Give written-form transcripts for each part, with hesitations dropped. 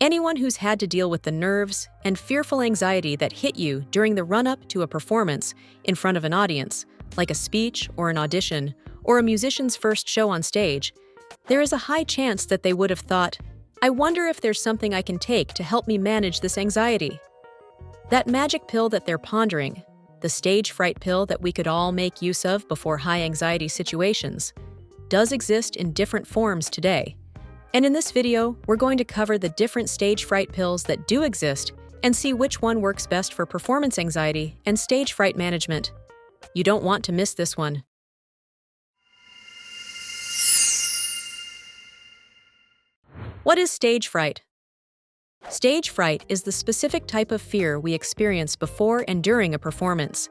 Anyone who's had to deal with the nerves and fearful anxiety that hit you during the run-up to a performance in front of an audience, like a speech or an audition, or a musician's first show on stage, there is a high chance that they would have thought, "I wonder if there's something I can take to help me manage this anxiety." That magic pill that they're pondering, the stage fright pill that we could all make use of before high-anxiety situations, does exist in different forms today. And in this video, we're going to cover the different stage fright pills that do exist and see which one works best for performance anxiety and stage fright management. You don't want to miss this one. What is stage fright? Stage fright is the specific type of fear we experience before and during a performance.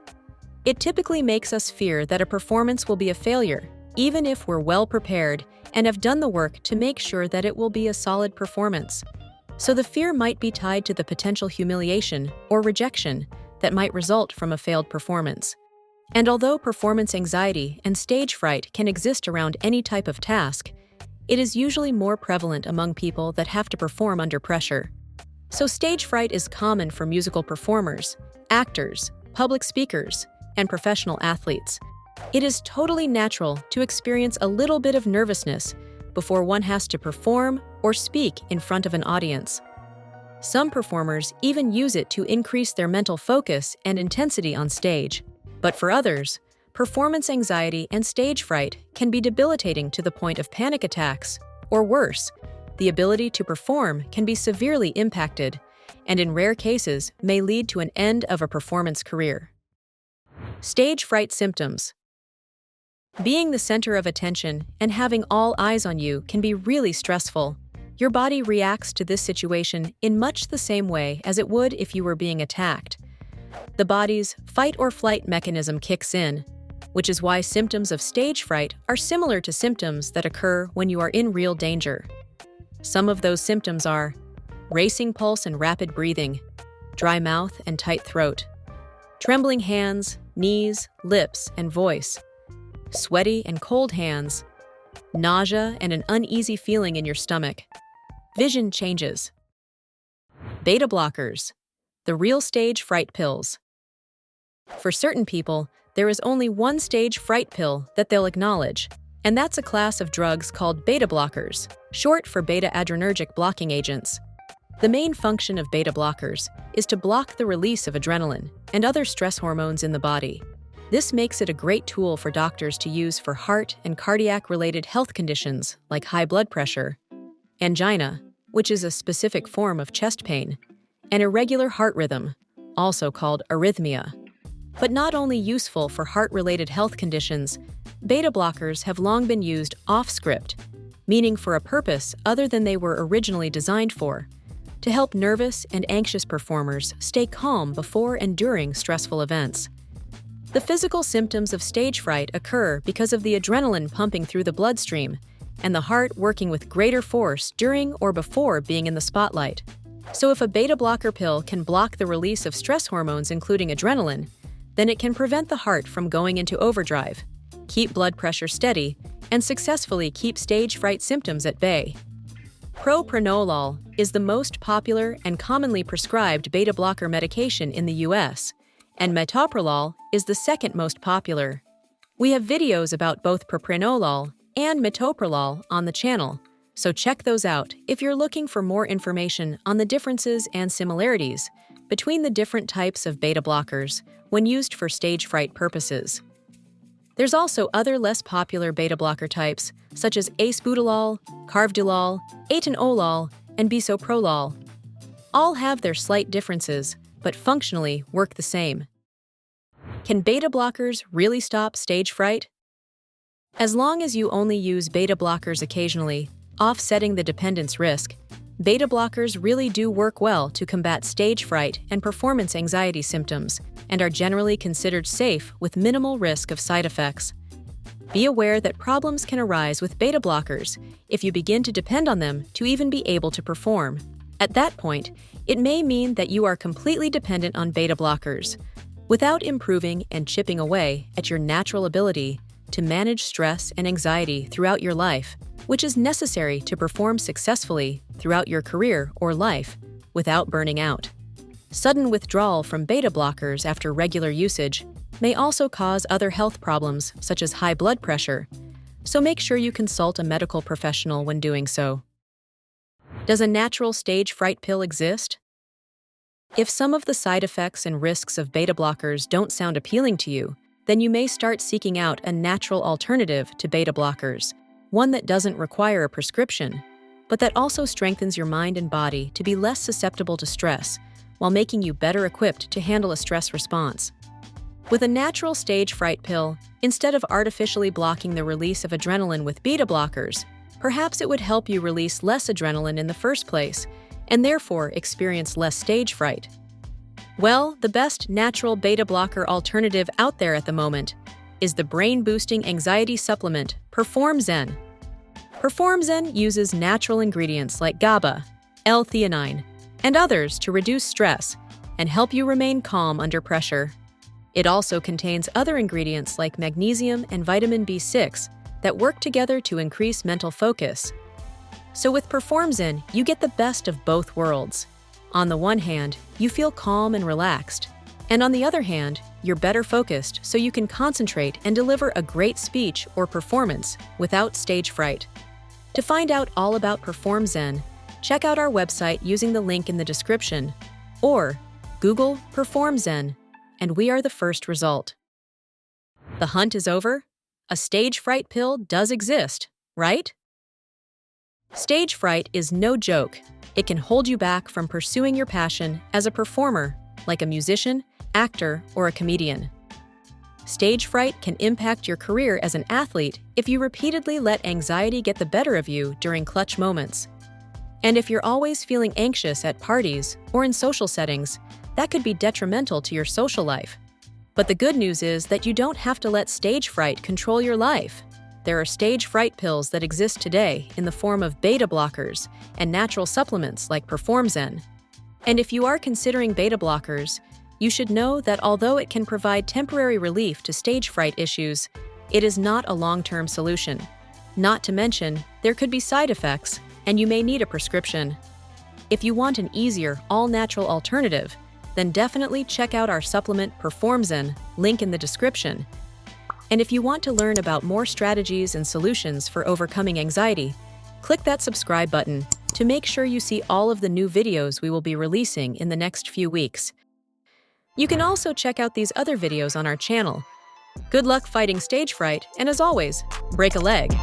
It typically makes us fear that a performance will be a failure, even if we're well prepared and have done the work to make sure that it will be a solid performance. So the fear might be tied to the potential humiliation or rejection that might result from a failed performance. And although performance anxiety and stage fright can exist around any type of task, it is usually more prevalent among people that have to perform under pressure. So stage fright is common for musical performers, actors, public speakers, and professional athletes. It is totally natural to experience a little bit of nervousness before one has to perform or speak in front of an audience. Some performers even use it to increase their mental focus and intensity on stage. But for others, performance anxiety and stage fright can be debilitating to the point of panic attacks, or worse, the ability to perform can be severely impacted, and in rare cases may lead to an end of a performance career. Stage fright symptoms. Being the center of attention and having all eyes on you can be really stressful. Your body reacts to this situation in much the same way as it would if you were being attacked. The body's fight or flight mechanism kicks in, which is why symptoms of stage fright are similar to symptoms that occur when you are in real danger. Some of those symptoms are racing pulse and rapid breathing, dry mouth and tight throat, trembling hands, knees, lips, and voice, sweaty and cold hands, nausea and an uneasy feeling in your stomach, vision changes. Beta blockers, the real stage fright pills. For certain people, there is only one stage fright pill that they'll acknowledge, and that's a class of drugs called beta blockers, short for beta-adrenergic blocking agents. The main function of beta blockers is to block the release of adrenaline and other stress hormones in the body. This makes it a great tool for doctors to use for heart and cardiac-related health conditions like high blood pressure, angina, which is a specific form of chest pain, and irregular heart rhythm, also called arrhythmia. But not only useful for heart-related health conditions, beta blockers have long been used off-script, meaning for a purpose other than they were originally designed for, to help nervous and anxious performers stay calm before and during stressful events. The physical symptoms of stage fright occur because of the adrenaline pumping through the bloodstream and the heart working with greater force during or before being in the spotlight. So if a beta blocker pill can block the release of stress hormones including adrenaline, then it can prevent the heart from going into overdrive, keep blood pressure steady, and successfully keep stage fright symptoms at bay. Propranolol is the most popular and commonly prescribed beta blocker medication in the US, and metoprolol is the second most popular. We have videos about both propranolol and metoprolol on the channel, so check those out if you're looking for more information on the differences and similarities between the different types of beta blockers when used for stage fright purposes. There's also other less popular beta blocker types, such as acebutolol, carvedilol, atenolol, and bisoprolol. All have their slight differences, but functionally work the same. Can beta blockers really stop stage fright? As long as you only use beta blockers occasionally, offsetting the dependence risk, beta blockers really do work well to combat stage fright and performance anxiety symptoms and are generally considered safe with minimal risk of side effects. Be aware that problems can arise with beta blockers if you begin to depend on them to even be able to perform. At that point, it may mean that you are completely dependent on beta blockers, without improving and chipping away at your natural ability to manage stress and anxiety throughout your life. which is necessary to perform successfully throughout your career or life without burning out. Sudden withdrawal from beta blockers after regular usage may also cause other health problems such as high blood pressure, so make sure you consult a medical professional when doing so. Does a natural stage fright pill exist? If some of the side effects and risks of beta blockers don't sound appealing to you, then you may start seeking out a natural alternative to beta blockers, one that doesn't require a prescription, but that also strengthens your mind and body to be less susceptible to stress, while making you better equipped to handle a stress response. With a natural stage fright pill, instead of artificially blocking the release of adrenaline with beta blockers, perhaps it would help you release less adrenaline in the first place, and therefore experience less stage fright. Well, the best natural beta blocker alternative out there at the moment is the brain-boosting anxiety supplement, PerformZen. PerformZen uses natural ingredients like GABA, L-theanine, and others to reduce stress and help you remain calm under pressure. It also contains other ingredients like magnesium and vitamin B6 that work together to increase mental focus. So with PerformZen, you get the best of both worlds. On the one hand, you feel calm and relaxed, and on the other hand, you're better focused so you can concentrate and deliver a great speech or performance without stage fright. To find out all about PerformZen, check out our website using the link in the description, or Google PerformZen, and we are the first result. The hunt is over? A stage fright pill does exist, right? Stage fright is no joke. It can hold you back from pursuing your passion as a performer, like a musician, actor, or a comedian. Stage fright can impact your career as an athlete if you repeatedly let anxiety get the better of you during clutch moments. And if you're always feeling anxious at parties or in social settings, that could be detrimental to your social life. But the good news is that you don't have to let stage fright control your life. There are stage fright pills that exist today in the form of beta blockers and natural supplements like PerformZen. And if you are considering beta blockers, you should know that although it can provide temporary relief to stage fright issues, it is not a long-term solution. Not to mention, there could be side effects, and you may need a prescription. If you want an easier, all-natural alternative, then definitely check out our supplement PerformZen, link in the description. And if you want to learn about more strategies and solutions for overcoming anxiety, click that subscribe button to make sure you see all of the new videos we will be releasing in the next few weeks. You can also check out these other videos on our channel. Good luck fighting stage fright, and as always, break a leg.